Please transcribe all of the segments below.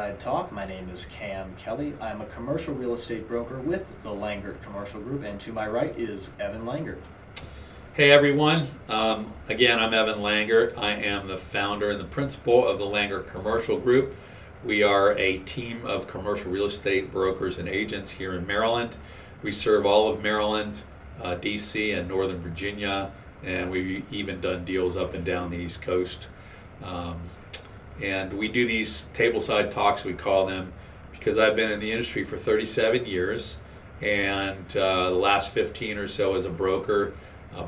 Tableside Talk. My name is Cam Kelly. I'm a commercial real estate broker with the Langert Commercial Group, and to my right is Evan Langert. Hey everyone, again I'm Evan Langert. I am the founder and the principal of the Langert Commercial Group. We are a team of commercial real estate brokers and agents here in Maryland. We serve all of Maryland, DC and Northern Virginia, and we've even done deals up and down the East Coast. And we do these tableside talks, we call them, because I've been in the industry for 37 years and the last 15 or so as a broker.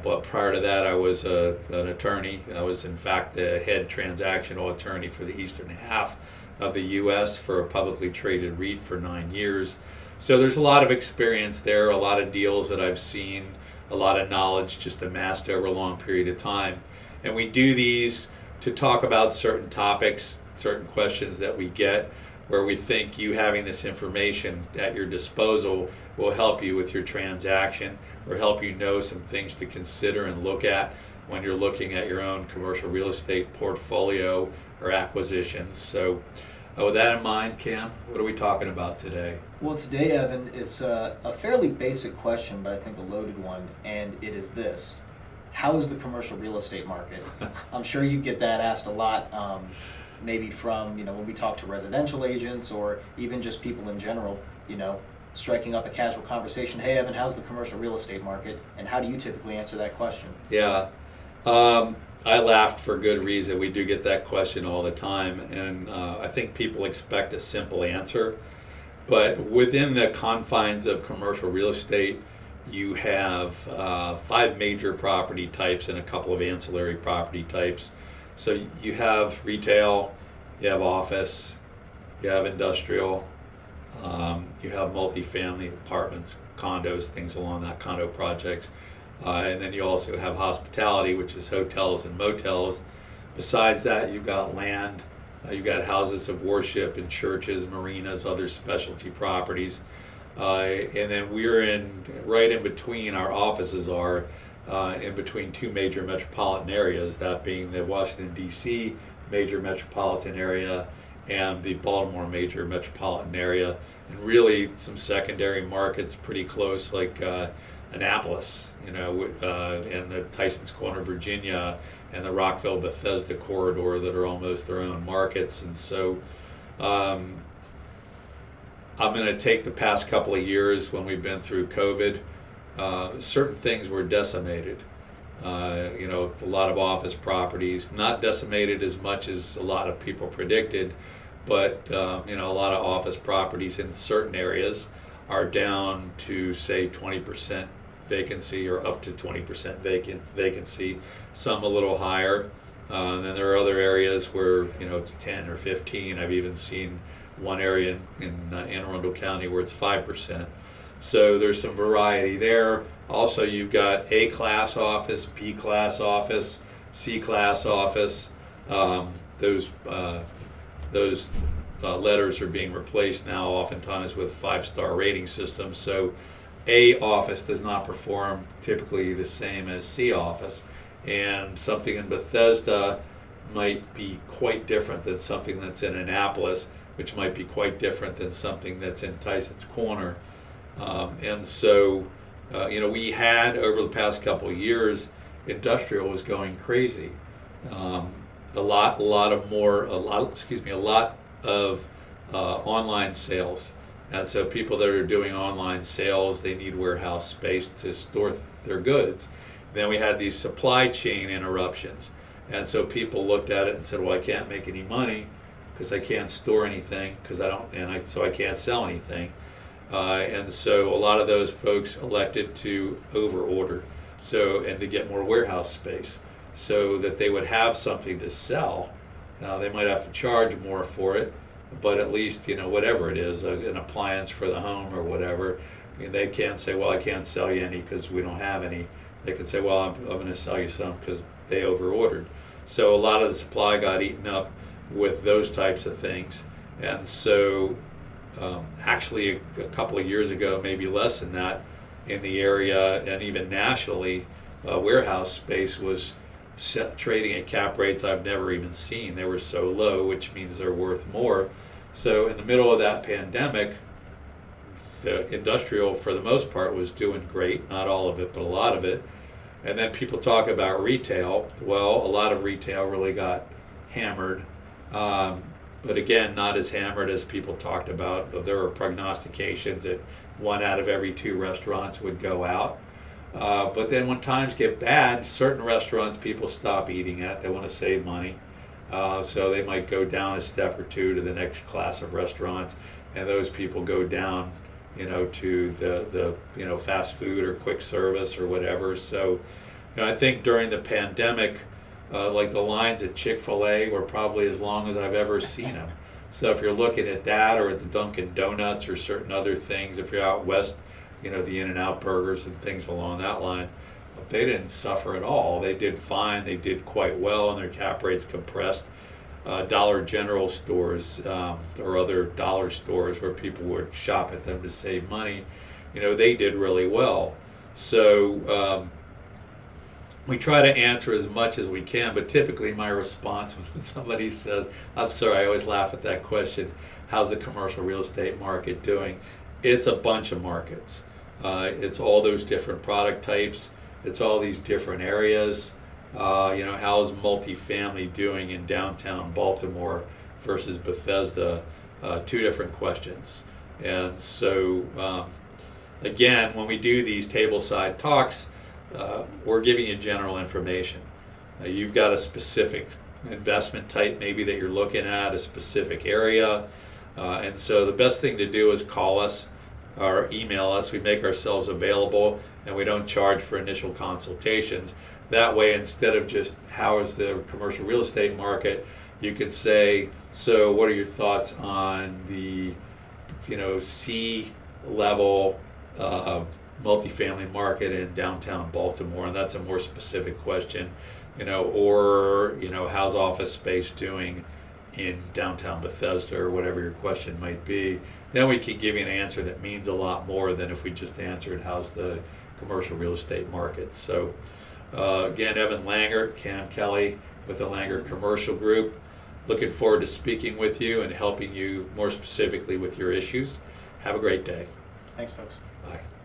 But prior to that, I was an attorney. I was, in fact, the head transactional attorney for the eastern half of the U.S. for a publicly traded REIT for 9 years. So there's a lot of experience there, a lot of deals that I've seen, a lot of knowledge just amassed over a long period of time. And we do these to talk about certain topics, certain questions that we get, where we think you having this information at your disposal will help you with your transaction or help you know some things to consider and look at when you're looking at your own commercial real estate portfolio or acquisitions. So with that in mind, Cam, what are we talking about today? Well, today, Evan, it's a fairly basic question, but I think a loaded one, and it is this. How is the commercial real estate market? I'm sure you get that asked a lot, maybe from, when we talk to residential agents or even just people in general, striking up a casual conversation. Hey, Evan, how's the commercial real estate market? And how do you typically answer that question? Yeah, I laughed for good reason. We do get that question all the time, and I think people expect a simple answer. But within the confines of commercial real estate, you have 5 major property types and a couple of ancillary property types. So you have retail, you have office, you have industrial, you have multifamily apartments, condos, things along that, condo projects. And then you also have hospitality, which is hotels and motels. Besides that, you've got land, you've got houses of worship and churches, marinas, other specialty properties. And then we're right in between, our offices are in between 2 major metropolitan areas, that being the Washington, D.C. major metropolitan area and the Baltimore major metropolitan area, and really some secondary markets pretty close, like Annapolis, and the Tysons Corner, Virginia, and the Rockville-Bethesda corridor that are almost their own markets. And so I'm going to take the past couple of years when we've been through COVID. Certain things were decimated. A lot of office properties, not decimated as much as a lot of people predicted, but a lot of office properties in certain areas are down to, say, 20% vacancy or up to 20% vacancy, some a little higher. And then there are other areas where, it's 10 or 15. I've even seen one area in Anne Arundel County where it's 5%. So there's some variety there. Also, you've got A-class office, B-class office, C-class office. Those letters are being replaced now oftentimes with 5-star rating systems. So A office does not perform typically the same as C office. And something in Bethesda might be quite different than something that's in Annapolis, which might be quite different than something that's in Tysons Corner. And so, we had, over the past couple of years, industrial was going crazy. A lot of online sales. And so people that are doing online sales, they need warehouse space to store their goods. Then we had these supply chain interruptions. And so people looked at it and said, well, I can't make any money because I can't store anything so I can't sell anything. And so a lot of those folks elected to overorder, and to get more warehouse space so that they would have something to sell. Now they might have to charge more for it, but at least, whatever it is, an appliance for the home or whatever, they can't say, well, I can't sell you any because we don't have any. They can say, well, I'm going to sell you some because they overordered. So a lot of the supply got eaten up with those types of things. And so actually a couple of years ago, maybe less than that, in the area and even nationally, warehouse space was trading at cap rates I've never even seen. They were so low, which means they're worth more. So in the middle of that pandemic, the industrial, for the most part, was doing great. Not all of it, but a lot of it. And then people talk about retail. Well, a lot of retail really got hammered. But again, not as hammered as people talked about. There were prognostications that 1 out of every 2 restaurants would go out. But then when times get bad, certain restaurants people stop eating at. They want to save money. So they might go down a step or two to the next class of restaurants. And those people go down, to the fast food or quick service or whatever. So, I think during the pandemic, like the lines at Chick-fil-A were probably as long as I've ever seen them. So if you're looking at that, or at the Dunkin' Donuts or certain other things, if you're out west, the In-N-Out burgers and things along that line, they didn't suffer at all. They did fine. They did quite well, and their cap rates compressed. Dollar General stores or other dollar stores where people would shop at them to save money, they did really well. So we try to answer as much as we can, but typically my response when somebody says, I'm sorry, I always laugh at that question, how's the commercial real estate market doing? It's a bunch of markets. It's all those different product types. It's all these different areas. How's multifamily doing in downtown Baltimore versus Bethesda? 2 different questions. And so, again, when we do these tableside talks, we're giving you general information. You've got a specific investment type maybe that you're looking at, a specific area. And so the best thing to do is call us or email us. We make ourselves available, and we don't charge for initial consultations. That way, instead of just how is the commercial real estate market, you could say, so what are your thoughts on the, C level multifamily market in downtown Baltimore? And that's a more specific question, or, how's office space doing in downtown Bethesda, or whatever your question might be. Then we can give you an answer that means a lot more than if we just answered how's the commercial real estate market. So again, Evan Langer, Cam Kelly with the Langer Commercial Group. Looking forward to speaking with you and helping you more specifically with your issues. Have a great day. Thanks, folks. Bye.